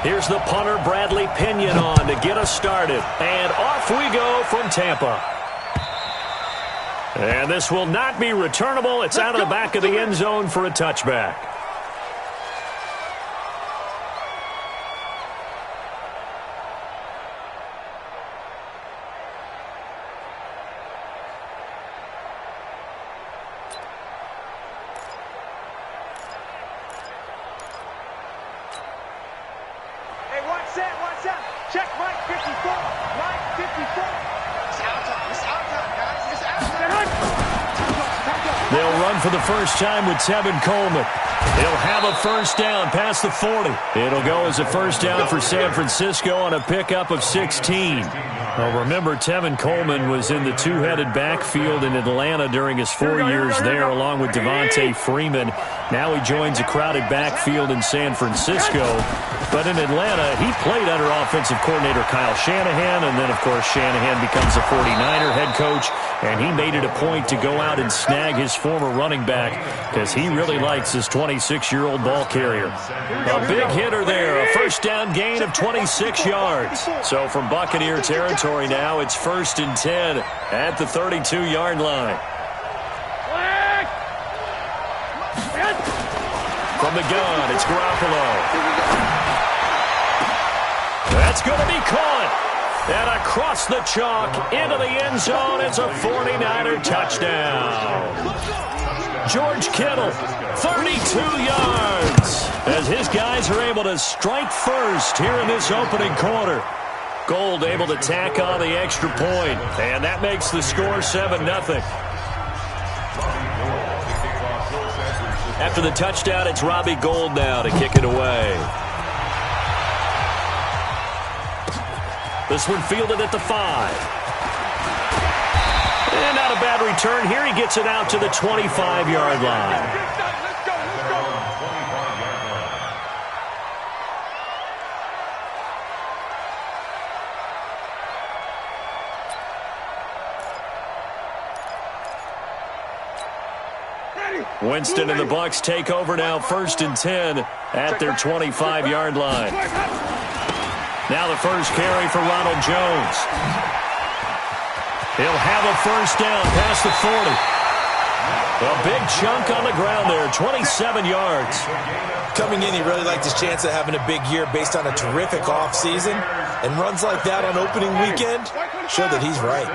Here's the punter, Bradley Pinion, on to get us started. And off we go from Tampa. And this will not be returnable. It's out of the back of the end zone for a touchback. Check Mike 54. Mike 54. It's out time. It's out time, guys. It's out time. They'll run for the first time with Tevin Coleman. He'll have a first down past the 40. It'll go as a first down for San Francisco on a pickup of 16. Well, remember, Tevin Coleman was in the two-headed backfield in Atlanta during his 4 years there, along with Devontae Freeman. Now he joins a crowded backfield in San Francisco. But in Atlanta, he played under offensive coordinator Kyle Shanahan, and then, of course, Shanahan becomes a 49er head coach, and he made it a point to go out and snag his former running back because he really likes his 26-year-old ball carrier. A big hitter there, a first down gain of 26 yards. So from Buccaneer territory now, it's 1st and 10 at the 32-yard line. From the gun, it's Garoppolo. That's going to be caught. And across the chalk into the end zone, it's a 49er touchdown. George Kittle, 32 yards, as his guys are able to strike first here in this opening quarter. Gold able to tack on the extra point, and that makes the score 7-0. After the touchdown, it's Robbie Gould now to kick it away. This one fielded at the 5. And not a bad return here. He gets it out to the 25-yard line. Winston and the Bucs take over now, 1st and 10 at their 25-yard line. Now the first carry for Ronald Jones. He'll have a first down past the 40. A big chunk on the ground there, 27 yards. Coming in, he really liked his chance of having a big year based on a terrific offseason. And runs like that on opening weekend show that he's right.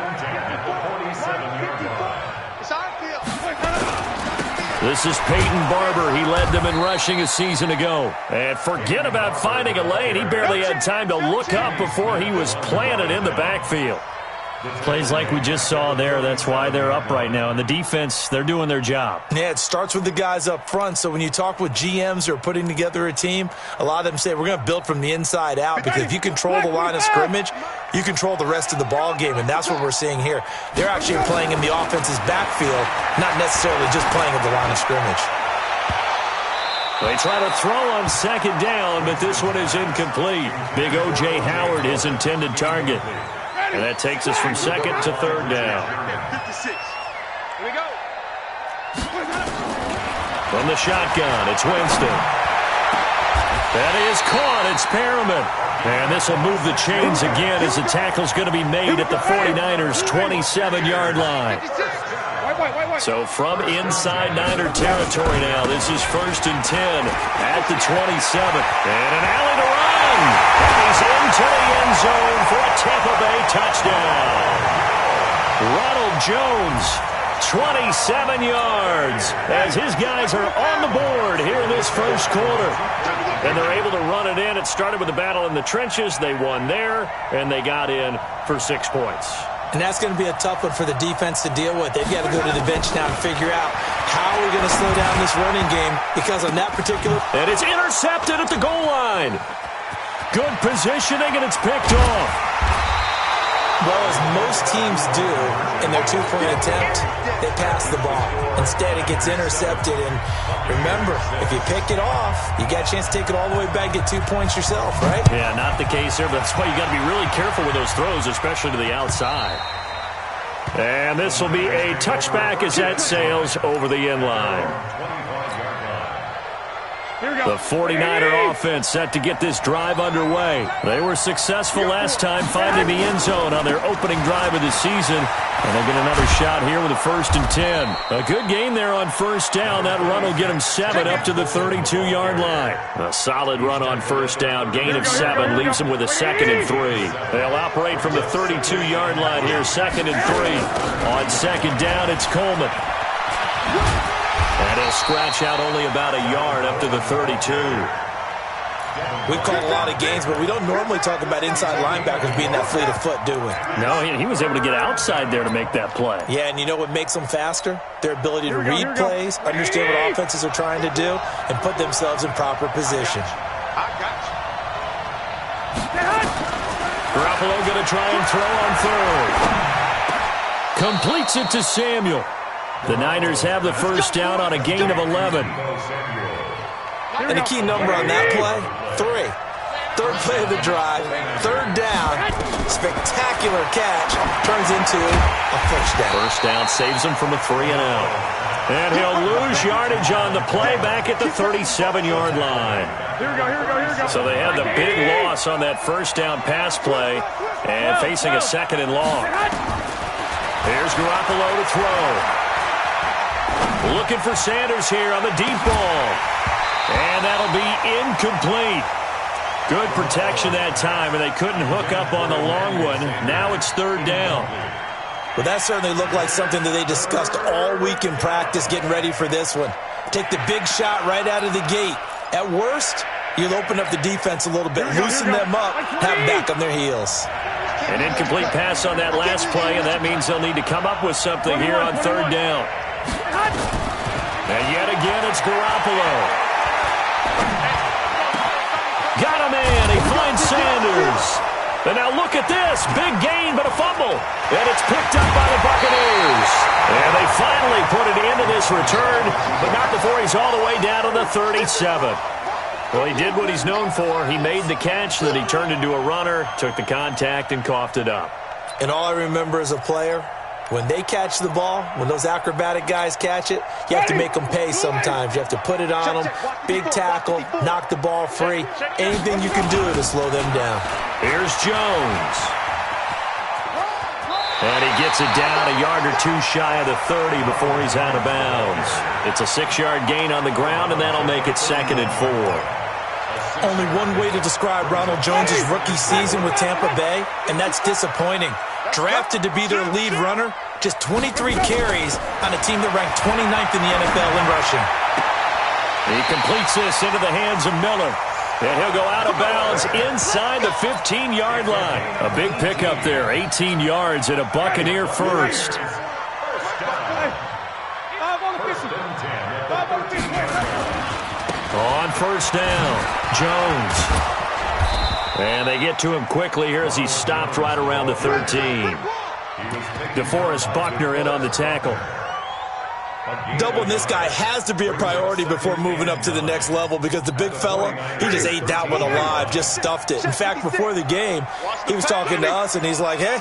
This is Peyton Barber. He led them in rushing a season ago. And forget about finding a lane. He barely had time to look up before he was planted in the backfield. Plays like we just saw there. That's why they're up right now. And the defense, they're doing their job. Yeah, it starts with the guys up front. So when you talk with GMs who are putting together a team, a lot of them say we're going to build from the inside out, because if you control the line of scrimmage, you control the rest of the ball game, and that's what we're seeing here. They're actually playing in the offense's backfield, not necessarily just playing at the line of scrimmage. They try to throw on second down, but this one is incomplete. Big O.J. Howard, his intended target. And that takes us from second to third down. 56. Here we go. From the shotgun, it's Winston. That is caught. It's Perriman. And this will move the chains again as the tackle's going to be made at the 49ers' 27-yard line. So from inside Niner territory now, this is 1st and 10 at the 27. And an alley to run. And he's into the end zone for a Tampa Bay touchdown. Ronald Jones, 27 yards, as his guys are on the board here in this first quarter. And they're able to run it in. It started with a battle in the trenches. They won there, and they got in for 6 points. And that's going to be a tough one for the defense to deal with. They've got to go to the bench now and figure out how we're going to slow down this running game, because on that particular... And it's intercepted at the goal line. Good positioning, and it's picked off. Well, as most teams do in their two-point attempt, they pass the ball. Instead, it gets intercepted. And remember, if you pick it off, you got a chance to take it all the way back, get 2 points yourself, right? Yeah, not the case here, but that's why you got to be really careful with those throws, especially to the outside. And this will be a touchback as that sails over the end line. The 49er offense set to get this drive underway. They were successful last time finding the end zone on their opening drive of the season. And they get another shot here with a 1st and 10. A good gain there on 1st down. That run will get them 7 up to the 32-yard line. A solid run on 1st down. Gain of 7 leaves them with a 2nd and 3. They'll operate from the 32-yard line here, 2nd and 3. On 2nd down, it's Coleman. And he'll scratch out only about a yard up to the 32. We've called a lot of games, but we don't normally talk about inside linebackers being that fleet of foot, do we? No, he was able to get outside there to make that play. Yeah, and you know what makes them faster? Their ability to read plays, understand what offenses are trying to do, and put themselves in proper position. Garoppolo going to try and throw on 3rd. Completes it to Samuel. The Niners have the 1st down on a gain of 11. And the key number on that play, 3. 3rd play of the drive, 3rd down, spectacular catch, turns into a 1st down. 1st down saves him from a 3-and-out. And he'll lose yardage on the play back at the 37-yard line. Here we go. So they had the big loss on that 1st down pass play and facing a 2nd and long. Here's Garoppolo to throw. Looking for Sanders here on the deep ball. And that'll be incomplete. Good protection that time, and they couldn't hook up on the long one. Now it's 3rd down. Well, that certainly looked like something that they discussed all week in practice getting ready for this one. Take the big shot right out of the gate. At worst, you'll open up the defense a little bit, loosen them up, have them back on their heels. An incomplete pass on that last play, and that means they'll need to come up with something here on 3rd down. And yet again, it's Garoppolo. Got a man. He finds Sanders. And now look at this. Big gain, but a fumble. And it's picked up by the Buccaneers. And they finally put it into this return, but not before he's all the way down to the 37. Well, he did what he's known for. He made the catch, then he turned into a runner, took the contact, and coughed it up. And all I remember as a player, when they catch the ball, when those acrobatic guys catch it, you have to make them pay sometimes. You have to put it on them, big tackle, knock the ball free. Anything you can do to slow them down. Here's Jones. And he gets it down a yard or 2 shy of the 30 before he's out of bounds. It's a 6-yard gain on the ground, and that'll make it 2nd and 4. Only one way to describe Ronald Jones' rookie season with Tampa Bay, and that's disappointing. Drafted to be their lead runner, just 23 carries on a team that ranked 29th in the NFL in rushing. He completes this into the hands of Miller. And he'll go out of bounds inside the 15-yard line. A big pickup there, 18 yards and a Buccaneer first. On 1st down, Jones. And they get to him quickly here as he stopped right around the 13. DeForest Buckner in on the tackle. Doubling this guy has to be a priority before moving up to the next level because the big fella, he just ate that one alive, just stuffed it. In fact, before the game, he was talking to us, and he's like, hey,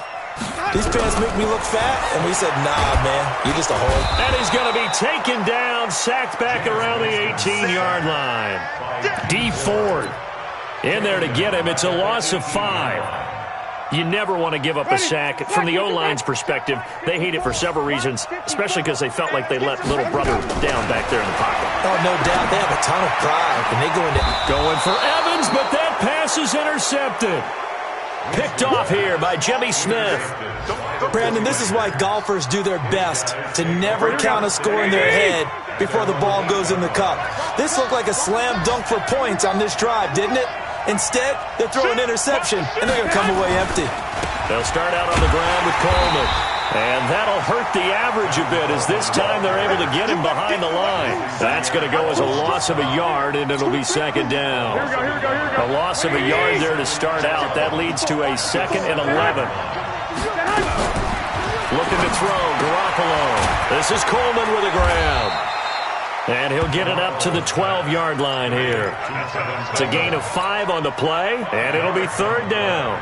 these pants make me look fat. And we said, nah, man, you're just a hole. And he's going to be taken down, sacked back around the 18-yard line. D. Ford in there to get him. It's a loss of 5. You never want to give up a sack. From the O-line's perspective, they hate it for several reasons, especially because they felt like they let little brother down back there in the pocket. Oh, no doubt. They have a ton of pride. And they go into going for Evans, but that pass is intercepted. Picked off here by Jimmy Smith. Brandon, this is why golfers do their best to never count a score in their head before the ball goes in the cup. This looked like a slam dunk for points on this drive, didn't it? Instead, they throw an interception, and they're going to come away empty. They'll start out on the ground with Coleman. And that'll hurt the average a bit as this time they're able to get him behind the line. That's going to go as a loss of a yard, and it'll be 2nd down. A loss of a yard there to start out. That leads to a 2nd and 11. Looking to throw, Garoppolo. This is Coleman with the ground. And he'll get it up to the 12-yard line here. It's a gain of 5 on the play, and it'll be 3rd down.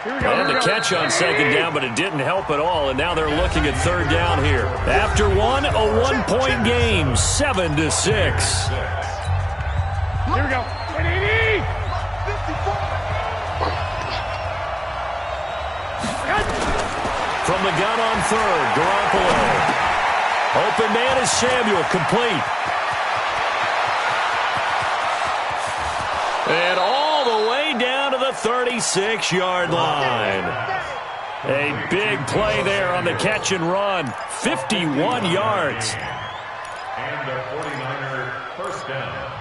And the catch on 2nd down, but it didn't help at all, and now they're looking at 3rd down here. After one, a 1-point game, 7-6. Here we go. 180. 54. From the gun on third, Garoppolo. Open man is Samuel, complete. And all the way down to the 36-yard line. A big play there on the catch and run. 51 yards. And the 49er first down.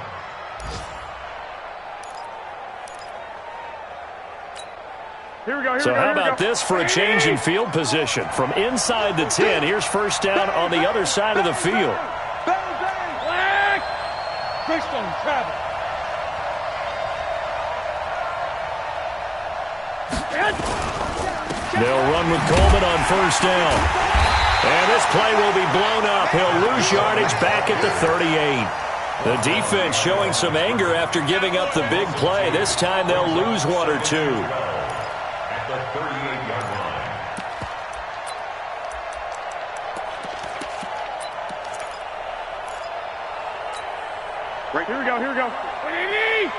Here we go. So how about this for a change in field position? From inside the 10, here's first down on the other side of the field. Black. Christian Travis. They'll run with Coleman on first down. And this play will be blown up. He'll lose yardage back at the 38. The defense showing some anger after giving up the big play. This time they'll lose one or two. At the 38-yard line. Right. Here we go. 180.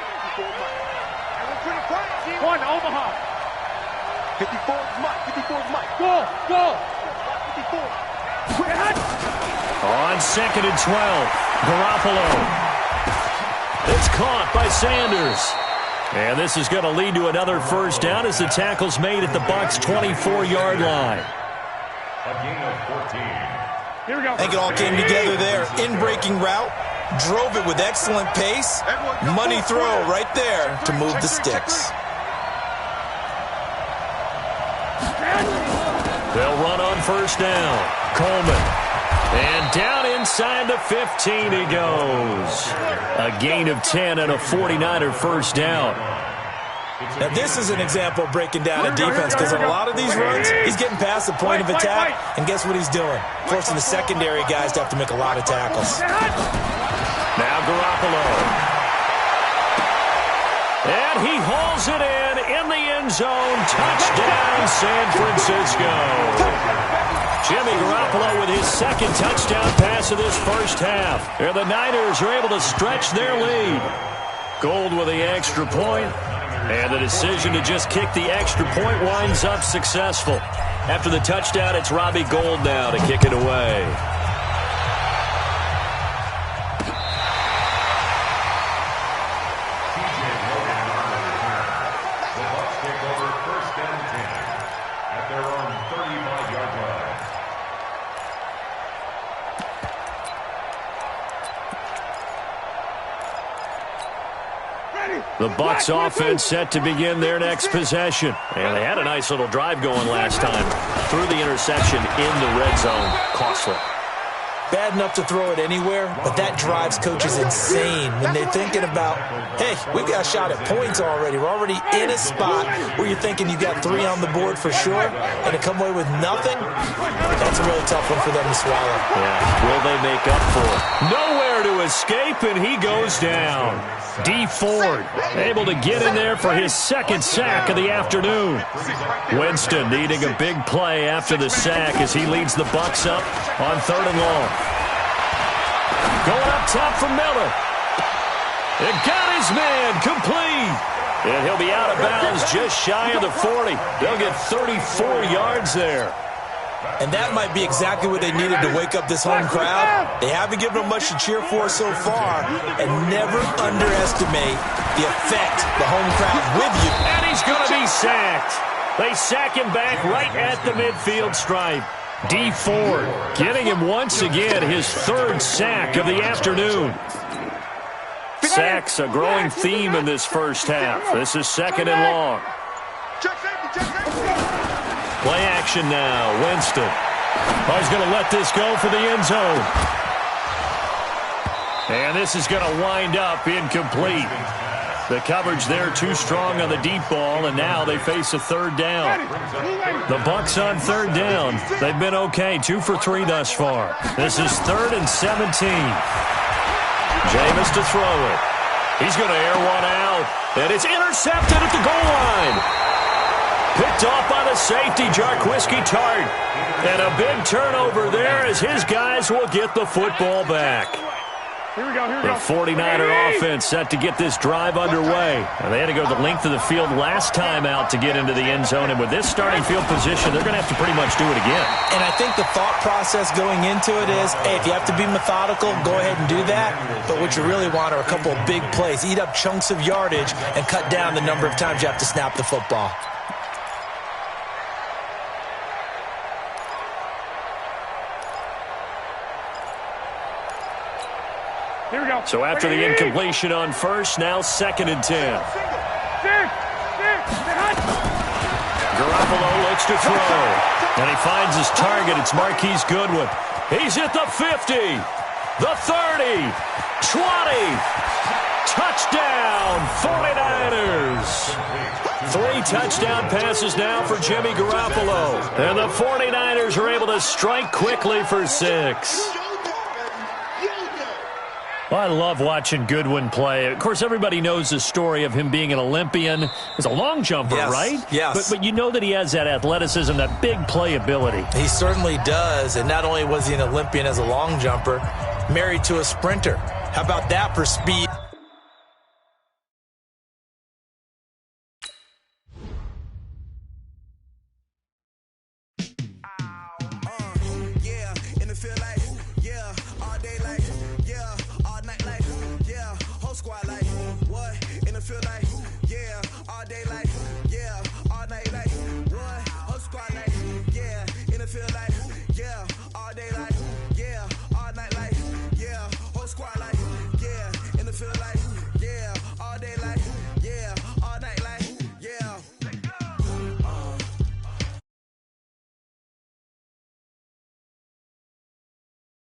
One, Omaha. 54 is Mike. 54 is Mike. Go. 54. On second and 12, Garoppolo. It's caught by Sanders. And this is going to lead to another first down as the tackle's made at the Bucs' 24-yard line. A gain of 14. Here we go. I think it all came together there. In-breaking route, drove it with excellent pace. Money throw right there to move the sticks. They'll run on first down. Coleman. And down inside the 15 he goes. A gain of 10 and a 49er first down. Now, this is an example of breaking down a defense because on a lot of these runs, he's getting past the point of attack, and guess what he's doing? Forcing the secondary guys to have to make a lot of tackles. Now Garoppolo. And he hauls it in the end zone. Touchdown, San Francisco. Jimmy Garoppolo with his second touchdown pass of this first half. And the Niners are able to stretch their lead. Gold with the extra point. And the decision to just kick the extra point winds up successful. After the touchdown, it's Robbie Gould now to kick it away. The Bucs offense set to begin their next possession. And they had a nice little drive going last time. Threw the interception in the red zone. Costly. Bad enough to throw it anywhere, but that drives coaches insane when they're thinking about, hey, we've got a shot at points already. We're already in a spot where you're thinking you got 3 on the board for sure, and to come away with nothing, that's a really tough one for them to swallow. Yeah, will they make up for it? Nowhere to escape, and he goes down. D. Ford able to get in there for his second sack of the afternoon. Winston needing a big play after the sack as he leads the Bucs up on 3rd and long. Going up top for Miller. It got his man complete. And he'll be out of bounds just shy of the 40. They'll get 34 yards there. And that might be exactly what they needed to wake up this home crowd. They haven't given them much to cheer for so far. And never underestimate the effect the home crowd with you. And he's going to be sacked. They sack him back right at the midfield stripe. D. Ford getting him once again his 3rd sack of the afternoon. Sacks a growing theme in this first half. This is 2nd and long. Play action now. Winston. Oh, he's going to let this go for the end zone. And this is going to wind up incomplete. The coverage there too strong on the deep ball, and now they face a 3rd down. The Bucs on 3rd down. They've been okay, 2 for 3 thus far. This is 3rd and 17. Jameis to throw it. He's going to air one out, and it's intercepted at the goal line. Picked off by the safety, Jarquiski Tart. And a big turnover there as his guys will get the football back. Here we go, here we The go. 49er offense set to get this drive underway. And they had to go the length of the field last time out to get into the end zone. And with this starting field position, they're going to have to pretty much do it again. And I think the thought process going into it is, hey, if you have to be methodical, go ahead and do that. But what you really want are a couple of big plays. Eat up chunks of yardage and cut down the number of times you have to snap the football. Here we go. So after the incompletion on first, now 2nd and 10. Garoppolo looks to throw. And he finds his target. It's Marquise Goodwin. He's at the 50, the 30, 20. Touchdown, 49ers. 3 touchdown passes now for Jimmy Garoppolo. And the 49ers are able to strike quickly for 6. Well, I love watching Goodwin play. Of course, everybody knows the story of him being an Olympian. He's a long jumper, Yes, right? yes. But you know that he has that athleticism, that big playability. He certainly does. And not only was he an Olympian as a long jumper, married to a sprinter. How about that for speed?